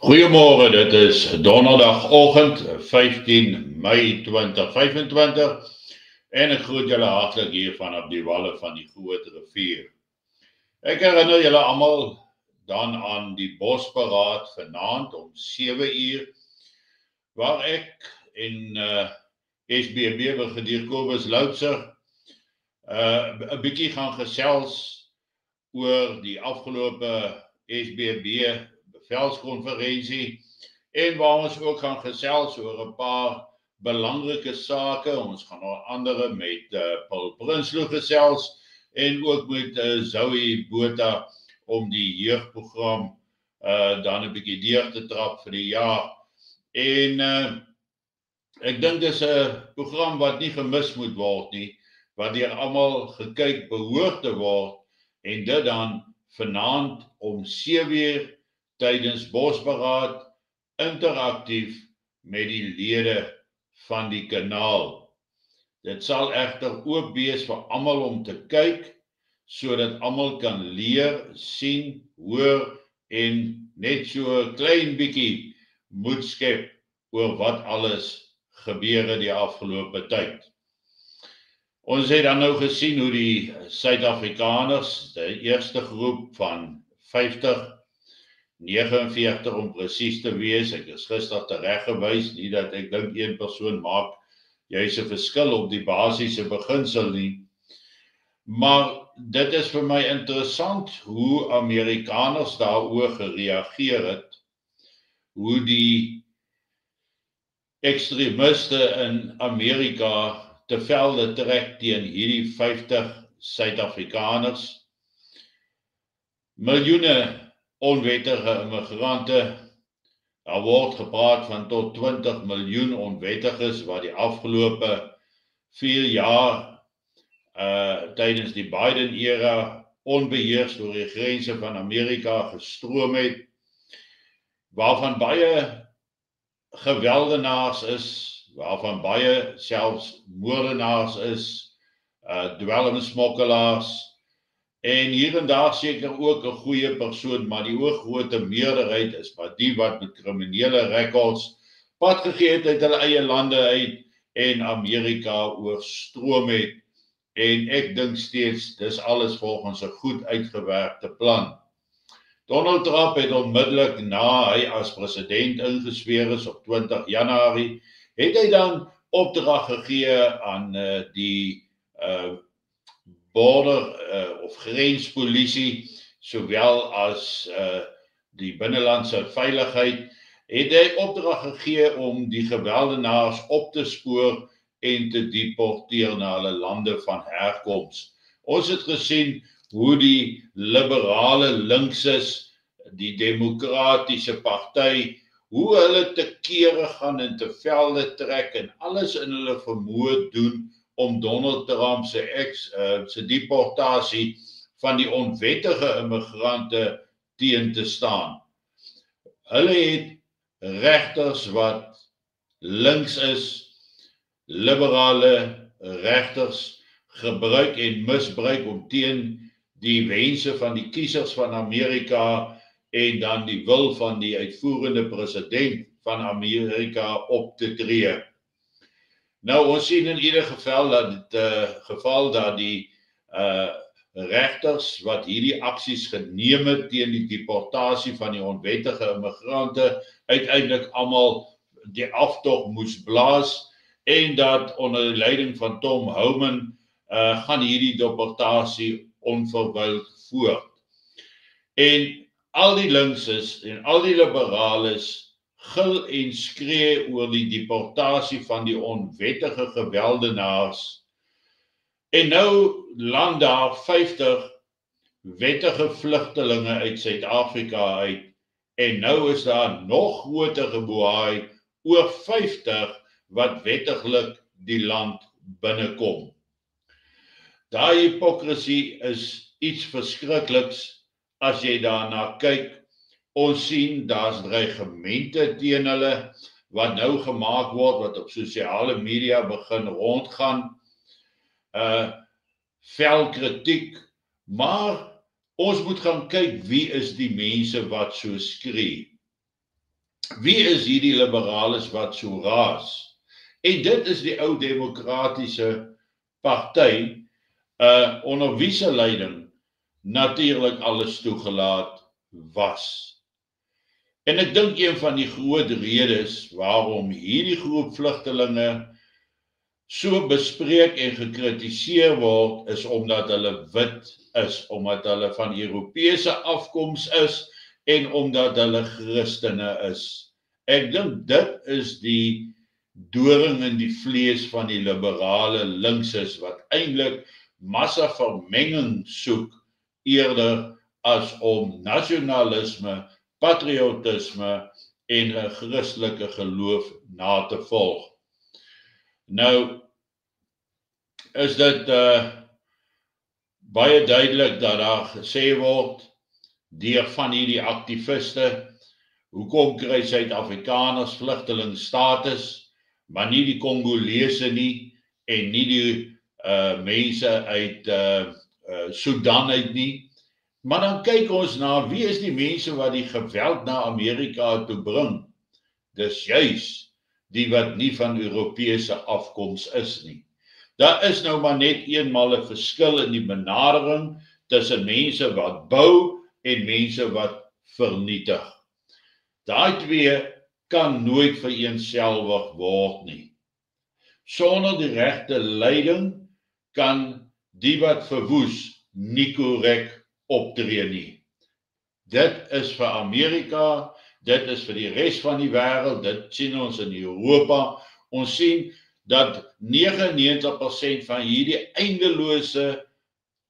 Goeiemôre, dit is donderdagoggend 15 Mei 2025 en ek groet julle hartlik hier vanaf die walle van die Groot Rivier. Ek herinner julle almal dan aan die bosberaad vanaand om 7 uur waar ek en SBB Brigadier Kobus Loutser 'n bietjie gaan gesels oor die afgelope SBB bevelskonferensie en waar ons ook gaan gesels oor 'n paar belangrike sake. Ons gaan onder andere met Paul Prinsloo gesels en ook met Zoe Botha om die jeugprogram dan 'n bietjie deur te trap vir die jaar. En ek dink dis 'n program wat nie gemis moet word nie, wat deur almal gekyk behoort te word en dit dan vanaand om 7 uur tydens bosberaad interaktief met die lede van die kanaal. Dit sal egter oop wees vir almal om te kyk sodat almal kan leer, sien, hoor en net so 'n klein bietjie moed skep oor wat alles gebeur het die afgelope tyd. Ons het dan nou gesien hoe die Suid-Afrikaners, die eerste groep van 49 om presies te wees, ek is gister tereggewys, nie dat ek dink een persoon maak juis 'n verskil op die basiese beginsel nie, maar dit is vir my interessant hoe Amerikaners daaroor gereageer het, hoe die ekstremiste in Amerika te velde trek teen hierdie 50 Suid-Afrikaners. Miljoene onwettige immigrante. Daar word gepraat van tot 20 miljoen onwettiges wat die afgelope 4 jaar tydens die Biden-era onbeheers deur die grense van Amerika gestroom het, waarvan baie geweldenaars is, waarvan baie selfs moordenaars is, dwelmsmokkelaars, en hier en daar seker ook 'n goeie persoon, maar die oorgrootste meerderheid is maar die wat met kriminele rekords pad gegee het uit hulle eie lande uit en Amerika oorstroom het. En ek dink steeds dis alles volgens 'n goed uitgewerkte plan. Donald Trump het onmiddellik na hy as president ingesweer is op 20 Januarie, het hy dan opdrag gegee aan die border of grenspolisie, sowel as die binnelandse veiligheid, het hy opdrag gegee om die geweldenaars op te spoor en te deporteer na hulle lande van herkoms. Ons het gesien hoe die liberale linkses, die demokratiese party, hoe hulle te kere gaan en te velde trek en alles in hulle vermoë doen om Donald Trump se deportasie van die onwettige immigrante teen te staan. Hulle het regters wat links is, liberale regters gebruik en misbruik om teen die wense van die kiesers van Amerika en dan die wil van die uitvoerende president van Amerika op te tree. Nou, ons sien in ieder geval dat die regters wat hierdie aksies geneem het teen die deportasie van die onwettige immigrante uiteindelik almal die aftog moes blaas en dat onder die leiding van Tom Homan gaan hierdie deportasie onverwyld voort. En al die linkses en al die liberales gil en skree oor die deportasie van die onwettige geweldenaars. En nou land daar 50 wettige vlugtelinge uit Suid-Afrika uit en nou is daar nog groter geboei oor 50 wat wettiglik die land binnekom. Daai hipokrisie is iets verskrikliks as jy daarna kyk. Ons sien daar's dreigemente teen hulle wat nou gemaak word, wat op sosiale media begin rondgaan. Fel kritiek, maar ons moet gaan kyk wie is die mense wat so skree. Wie is hierdie liberales wat so raas? En dit is die ou demokratiese party, onder wie se leiding natuurlik alles toegelaat was. En ek dink een van die groot redes waarom hierdie groep vlugtelinge so bespreek en gekritiseer word, is omdat hulle wit is, omdat hulle van Europese afkoms is en omdat hulle Christene is. Ek dink dit is die doring in die vlees van die liberale linkses wat eintlik massavermenging soek eerder as om nasionalisme, patriotisme en 'n Christelike geloof na te volg. Nou is dit baie duidelik dat daar gesê word deur van hierdie aktiviste, hoekom kry Suid-Afrikaners vlugtelingstatus, maar nie die Kongolese nie en nie die mense uit Sudan uit nie. Maar dan kyk ons na wie is die mense wat die geweld na Amerika toe bring. Dis juis die wat nie van Europese afkoms is nie. Daar is nou maar net eenmal 'n verskil in die benadering tussen mense wat bou en mense wat vernietig. Daai twee kan nooit vereenselwig word nie. Sonder die regte leiding kan die wat verwoes nie korrek optree nie. Dit is vir Amerika, dit is vir die res van die wêreld, dit sien ons in Europa. Ons sien dat 99% van hierdie eindelose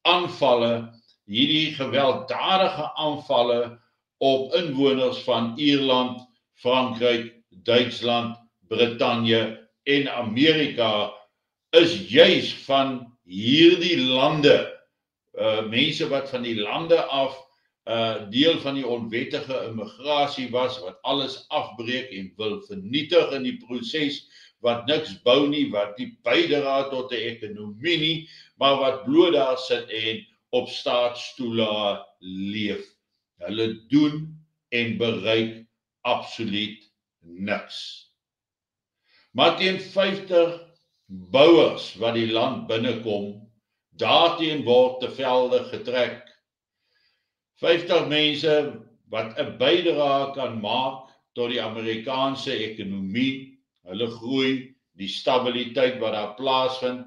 aanvalle, hierdie gewelddadige aanvalle op inwoners van Ierland, Frankryk, Duitsland, Brittanje en Amerika is juis van hierdie lande, mense wat van die lande af deel van die onwettige immigrasie was, wat alles afbreek en wil vernietig in die proses, wat niks bou nie, wat nie bydra tot 'n ekonomie nie, maar wat bloot daar sit en op staatsstoele leef. Hulle doen en bereik absoluut niks. Maar teen 50 bouers wat die land binnekom, daarteen word te velde getrek. 50 mense wat 'n bydrae kan maak tot die Amerikaanse ekonomie, hulle groei, die stabiliteit wat daar plaasvind.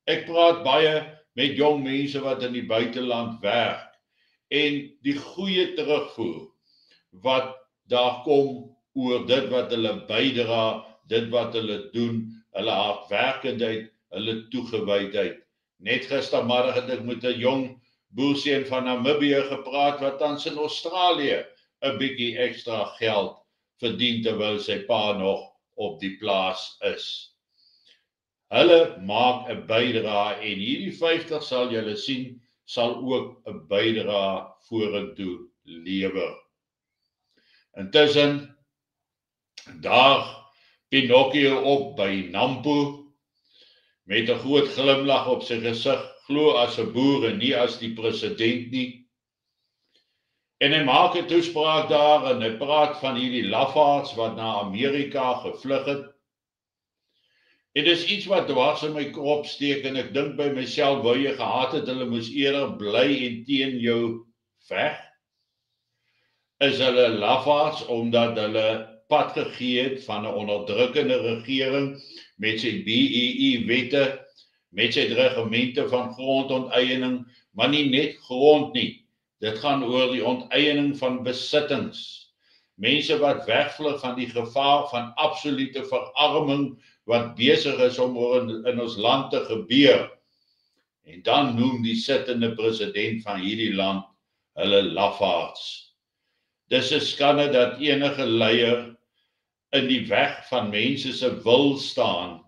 Ek praat baie met jong mense wat in die buiteland werk en die goeie terugvoer wat daar kom oor dit wat hulle bydra, dit wat hulle doen, hulle hardwerkendheid, hulle toegewydheid. Net gistermiddag het ek met 'n jong boerseun van Namibië gepraat wat tans in Australië 'n bietjie ekstra geld verdien terwyl sy pa nog op die plaas is. Hulle maak 'n bydrae en hierdie 50 sal julle sien, sal ook 'n bydrae vorentoe lewer. Intussen daag Pinocchio op by Nampo met 'n groot glimlag op sy gesig, glo as 'n boer en nie as die president nie. En hy maak 'n toespraak daar en hy praat van hierdie lafaards wat na Amerika gevlug het. En dis iets wat dwars in my kop steek en ek dink by myself, wou jy gehad het, hulle moes eerder bly en teen jou veg? Is hulle lafaards omdat hulle pad gegee het van 'n onderdrukkende regering met sy BEE-wette, met sy regimente van grondonteiening, maar nie net grond nie. Dit gaan oor die onteiening van besittings. Mense wat wegvlug van die gevaar van absolute verarming wat besig is om in ons land te gebeur. En dan noem die sittende president van hierdie land hulle lafaards. Dis 'n skande dat enige leier in die weg van mense se wil staan.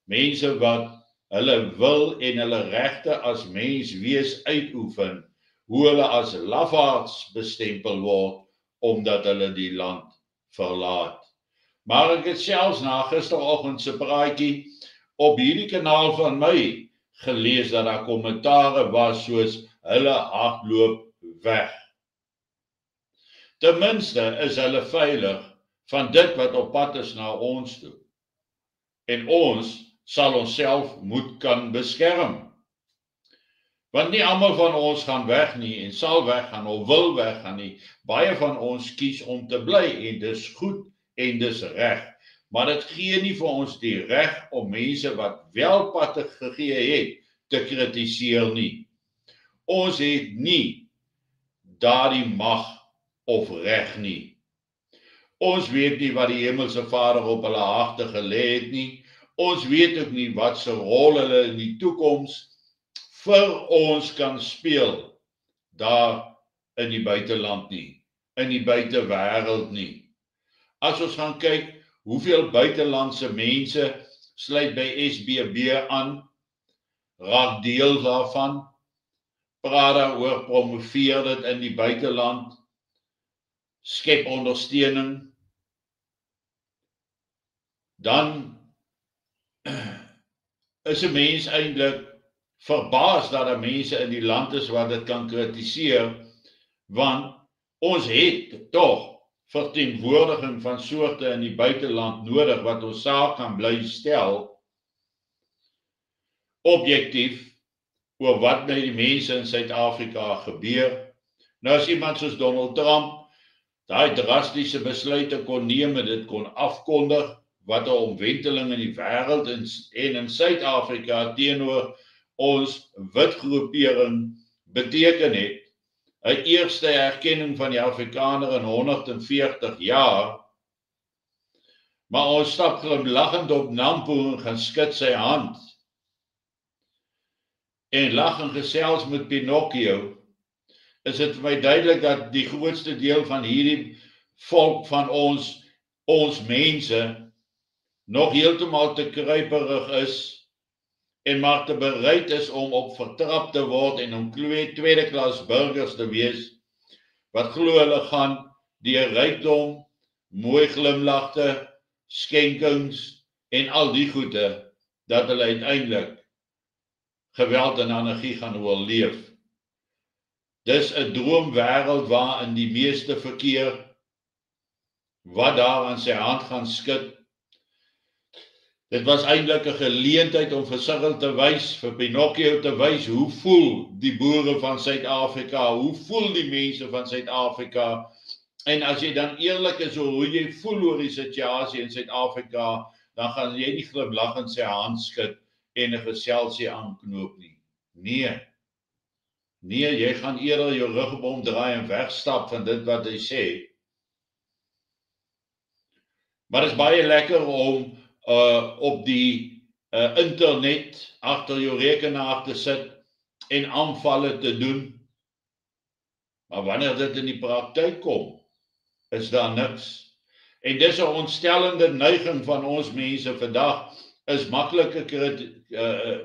Mense wat hulle wil en hulle regte as mens wees uitoefen, hoe hulle as lafaards bestempel word omdat hulle die land verlaat. Maar ek het selfs na gisteroggend se praatjie op hierdie kanaal van my gelees dat daar kommentare was soos hulle hardloop weg. Ten minste is hulle veilig van dit wat op pad is na ons toe. En ons sal onsself moet kan beskerm. Want nie almal van ons gaan weg nie en sal weggaan of wil weggaan nie. Baie van ons kies om te bly en dis goed en dis reg. Maar dit gee nie vir ons die reg om mense wat wel pad gegee het te kritiseer nie. Ons het nie daardie mag of reg nie. Ons weet nie wat die hemelse Vader op hulle harte gelê het nie. Ons weet ook nie wat se rol hulle in die toekoms vir ons kan speel daar in die buiteland nie, in die buitewêreld nie. As ons gaan kyk, hoeveel buitelandse mense sluit by SBB aan, raak deel daarvan, praat daaroor, promoveer dit in die buiteland, skep ondersteuning, dan is 'n mens eintlik verbaas dat daar mense in die land is wat dit kan kritiseer, want ons het tog verteenwoordiging van soorte in die buiteland nodig wat ons saak kan bly stel, objektief, oor wat met die mense in Suid-Afrika gebeur. Nou as iemand soos Donald Trump daai drastiese besluite kon neem en dit kon afkondig, wat 'n omwenteling in die wêreld en in Suid-Afrika teenoor ons wit groepering beteken het, 'n eerste erkenning van die Afrikaner in 140 jaar, maar ons stap glimlaggend op Nampo en gaan skud sy hand en lag en gesels met Pinocchio, is dit vir my duidelik dat die grootste deel van hierdie volk van ons mense nog heeltemal te kruiperig is en maar te bereid is om op vertrap te word en om tweede klas burgers te wees, wat glo hulle gaan deur rykdom, mooi glimlagte, skenkings en al die goede, dat hulle uiteindelik geweld en anargie gaan oorleef. Dis 'n droomwêreld waarin die meeste verkeer, wat daar aan sy hand gaan skud. Dit was eintlik 'n geleentheid om vir Cyril te wys, vir Pinocchio te wys, hoe voel die boere van Suid-Afrika, hoe voel die mense van Suid-Afrika, en as jy dan eerlik is oor hoe jy voel oor die situasie in Suid-Afrika, dan gaan jy nie glimlaggend sy hand skud en 'n geselsie aanknoop nie. Nee, jy gaan eerder jou rug op hom draai en wegstap van dit wat hy sê. Maar dit is baie lekker om op die internet agter jou rekenaar te sit en aanvalle te doen. Maar wanneer dit in die praktyk kom, is daar niks. En dis 'n ontstellende neiging van ons mense vandag, is maklik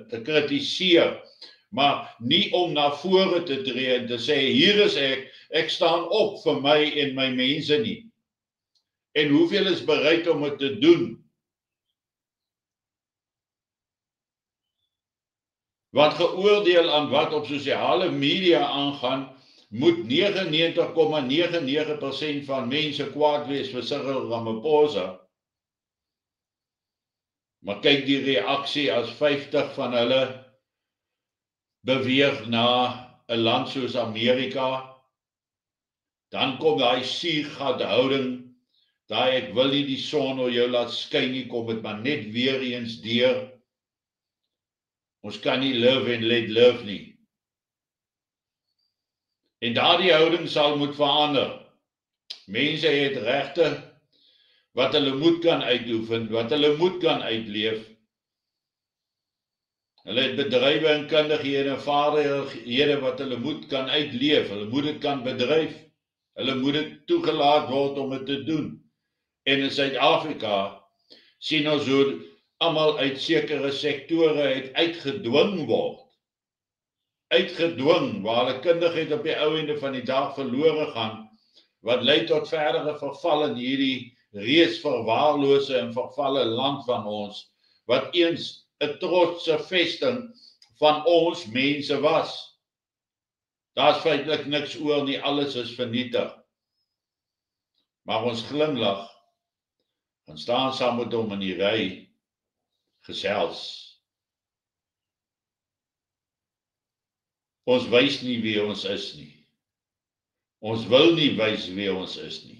te kritiseer, maar nie om na vore te tree en te sê, hier is ek staan op vir my en my mense nie. En hoeveel is bereid om dit te doen? Want geoordeel aan wat op sosiale media aangaan, moet 99,99% van mense kwaad wees vir Cyril Ramaphosa. Maar kyk die reaksie as 50 van hulle beweeg na 'n land soos Amerika, dan kom daai suurgat houding, daai ek wil nie die son oor jou laat skyn nie, kom dit maar net weer eens deur. Ons kan nie live and let live nie. En daardie houding sal moet verander. Mense het regte wat hulle moet kan uitoefen, wat hulle moet kan uitleef. Hulle het bedrywe en kundighede en vaardighede wat hulle moet kan uitleef. Hulle moet dit kan bedryf. Hulle moet dit toegelaat word om dit te doen. En in Suid-Afrika sien ons hoe almal uit sekere sektore het uitgedwing word. Uitgedwing, waar hulle kundigheid op die ou einde van die dag verlore gaan, wat lei tot verdere verval in hierdie reeds verwaarlose en vervalle land van ons, wat eens 'n trotse vesting van ons mense was. Daar's feitelik niks oor nie, alles is vernietig. Maar ons glimlag Gaan staan saam met hom in die ry, gesels. Ons wys nie wie ons is nie. Ons wil nie wys wie ons is nie.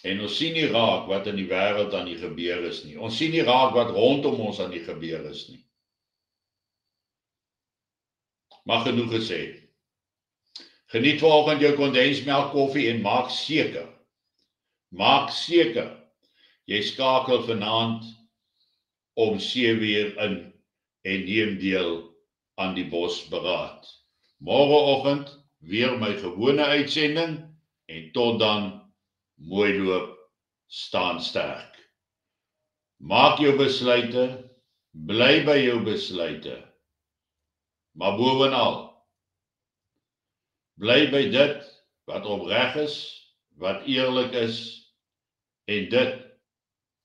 En ons sien nie raak wat in die wêreld aan die gebeur is nie. Ons sien nie raak wat rondom ons aan die gebeur is nie. Maar genoeg gesê. Geniet vanoggend jou kondensmelk koffie en maak seker, jy skakel vanaand om 7:00 in en neem deel aan die bosberaad. Môreoggend weer my gewone uitsending en tot dan, mooi loop, staan sterk. Maak jou besluite, bly by jou besluite, maar bovenal, bly by dit wat opreg is, wat eerlik is en dit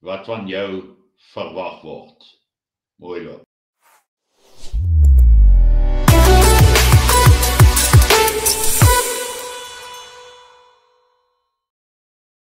wat van jou verwag word. Mooi loop.